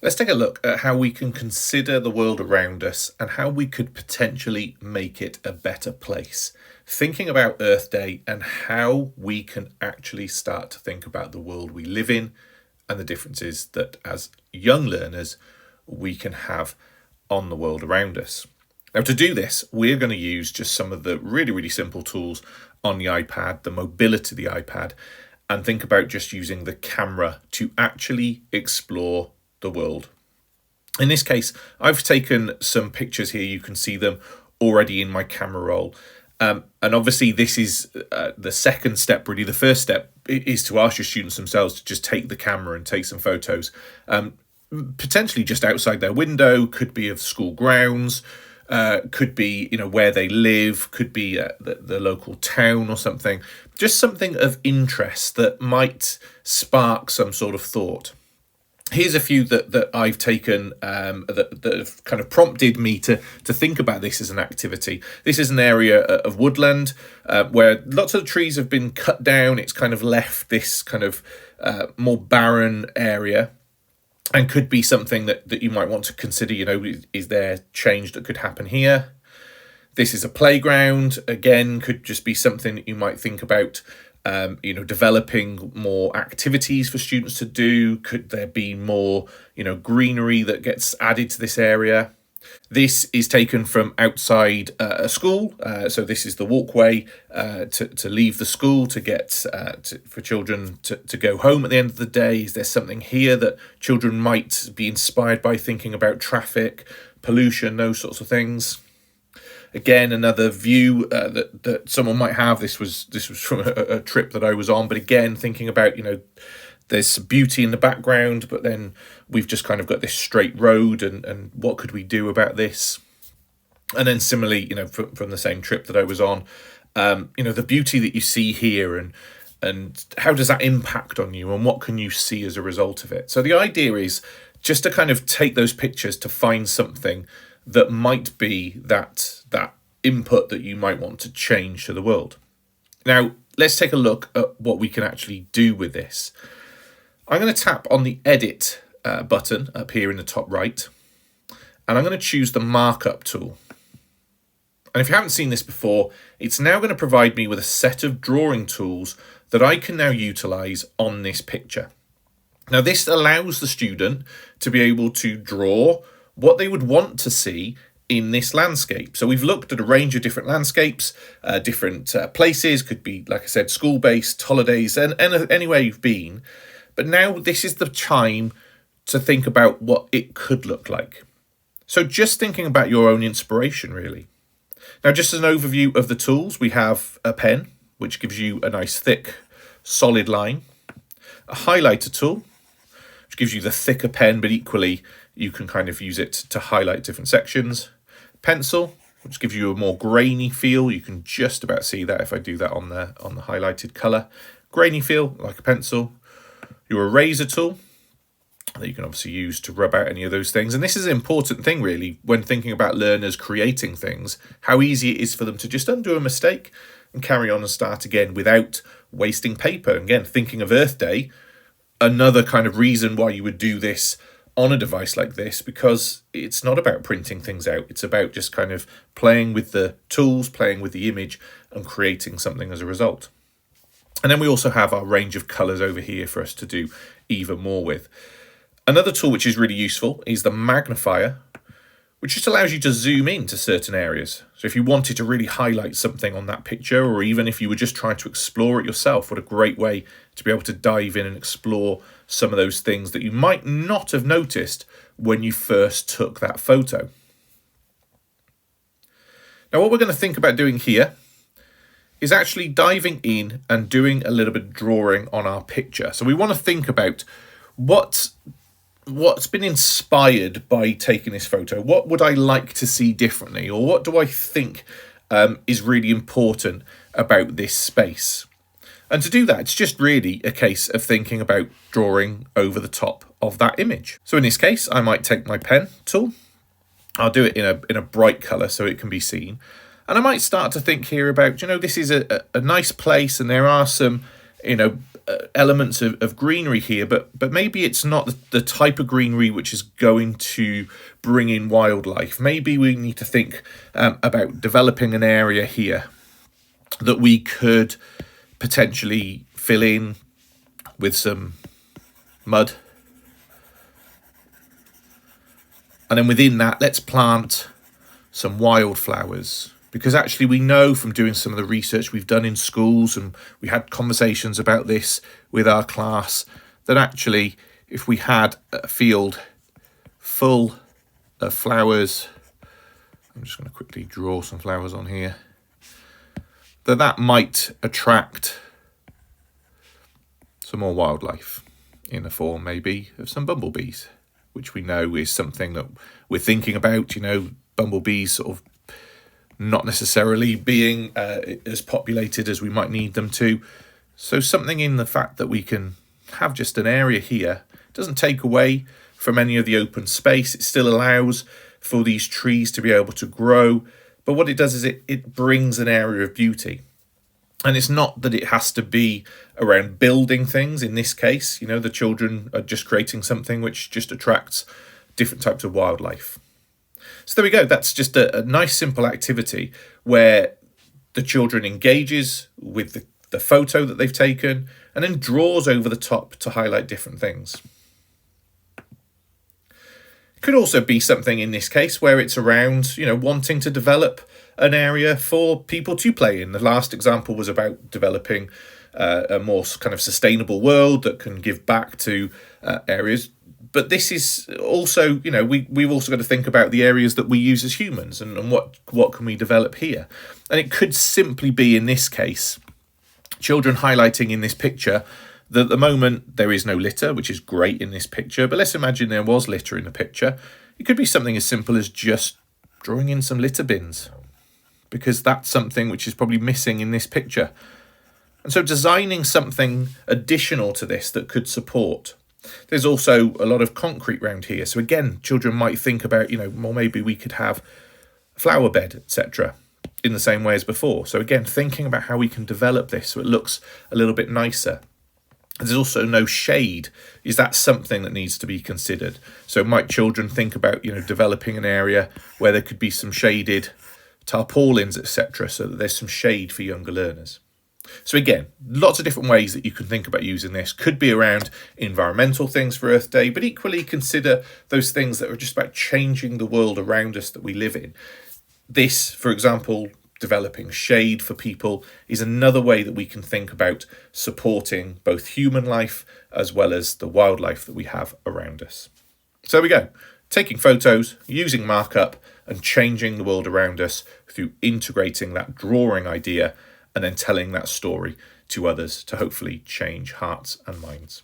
Let's take a look at how we can consider the world around us and how we could potentially make it a better place. Thinking about Earth Day and how we can actually start to think about the world we live in and the differences that as young learners we can have on the world around us. Now, to do this, we're going to use just some of the really simple tools on the iPad, the mobility of the iPad, and think about just using the camera to actually explore the world. In this case, I've taken some pictures here. You can see them already in my camera roll. And obviously this is the second step, really. The first step is to ask your students themselves to just take the camera and take some photos, potentially just outside their window, could be of school grounds, could be, where they live, could be the local town or something, just something of interest that might spark some sort of thought. Here's a few that I've taken that have kind of prompted me to think about this as an activity. This is an area of woodland where lots of trees have been cut down. It's kind of left this kind of more barren area, and could be something that you might want to consider. Is there change that could happen here? This is a playground. Again, could just be something that you might think about. Developing more activities for students to do. Could there be more, greenery that gets added to this area? This is taken from outside a school. So this is the walkway to leave the school to get for children to go home at the end of the day. Is there something here that children might be inspired by, thinking about traffic, pollution, those sorts of things? Again, another view that someone might have. This was from a trip that I was on, but again, thinking about, there's some beauty in the background, but then we've just kind of got this straight road, and what could we do about this? And then similarly, from the same trip that I was on, the beauty that you see here, and how does that impact on you, and what can you see as a result of it? So the idea is just to kind of take those pictures to find something that might be that input that you might want to change to the world. Now, let's take a look at what we can actually do with this. I'm going to tap on the Edit button up here in the top right, and I'm going to choose the Markup Tool. And if you haven't seen this before, it's now going to provide me with a set of drawing tools that I can now utilize on this picture. Now, this allows the student to be able to draw what they would want to see in this landscape. So we've looked at a range of different landscapes, different places, could be, like I said, school-based, holidays, and anywhere you've been. But now this is the time to think about what it could look like. So just thinking about your own inspiration, really. Now, just as an overview of the tools, we have a pen, which gives you a nice thick, solid line. A highlighter tool, which gives you the thicker pen, but equally you can kind of use it to highlight different sections. Pencil, which gives you a more grainy feel. You can just about see that if I do that on the highlighted colour. Grainy feel, like a pencil. Your eraser tool, that you can obviously use to rub out any of those things. And this is an important thing, really, when thinking about learners creating things, how easy it is for them to just undo a mistake and carry on and start again without wasting paper. And again, thinking of Earth Day, another kind of reason why you would do this on a device like this, because it's not about printing things out. It's about just kind of playing with the tools, playing with the image, and creating something as a result. And then we also have our range of colours over here for us to do even more with. Another tool which is really useful is the Magnifier, which just allows you to zoom in to certain areas. So if you wanted to really highlight something on that picture, or even if you were just trying to explore it yourself, what a great way to be able to dive in and explore some of those things that you might not have noticed when you first took that photo. Now, what we're going to think about doing here is actually diving in and doing a little bit of drawing on our picture. So we want to think about what's been inspired by taking this photo. What would I like to see differently, or what do I think is really important about this space? And to do that, it's just really a case of thinking about drawing over the top of that image. So in this case, I might take my pen tool. I'll do it in a bright colour so it can be seen. And I might start to think here about, this is a nice place, and there are some, elements of greenery here, but maybe it's not the type of greenery which is going to bring in wildlife. Maybe we need to think about developing an area here that we could potentially fill in with some mud. And then within that, let's plant some wildflowers. Because actually we know from doing some of the research we've done in schools, and we had conversations about this with our class, that actually if we had a field full of flowers, I'm just going to quickly draw some flowers on here, that might attract some more wildlife in the form maybe of some bumblebees, which we know is something that we're thinking about, bumblebees sort of not necessarily being as populated as we might need them to. So something in the fact that we can have just an area here doesn't take away from any of the open space. It still allows for these trees to be able to grow. But what it does is it brings an area of beauty. And it's not that it has to be around building things. In this case, the children are just creating something which just attracts different types of wildlife. So there we go. That's just a nice simple activity where the children engages with the photo that they've taken and then draws over the top to highlight different things. It could also be something in this case where it's around, wanting to develop an area for people to play in. The last example was about developing a more kind of sustainable world that can give back to areas. But this is also, we've also got to think about the areas that we use as humans and what can we develop here. And it could simply be, in this case, children highlighting in this picture that at the moment there is no litter, which is great in this picture. But let's imagine there was litter in the picture. It could be something as simple as just drawing in some litter bins, because that's something which is probably missing in this picture. And so designing something additional to this that could support. There's also a lot of concrete around here. So again, children might think about, well, maybe we could have a flower bed, etc., in the same way as before. So again, thinking about how we can develop this so it looks a little bit nicer. There's also no shade. Is that something that needs to be considered? So might children think about, developing an area where there could be some shaded tarpaulins, etc., so that there's some shade for younger learners. So again, lots of different ways that you can think about using this. Could be around environmental things for Earth Day, but equally consider those things that are just about changing the world around us that we live in. This, for example, developing shade for people is another way that we can think about supporting both human life as well as the wildlife that we have around us. So there we go. Taking photos, using markup, and changing the world around us through integrating that drawing idea and then telling that story to others to hopefully change hearts and minds.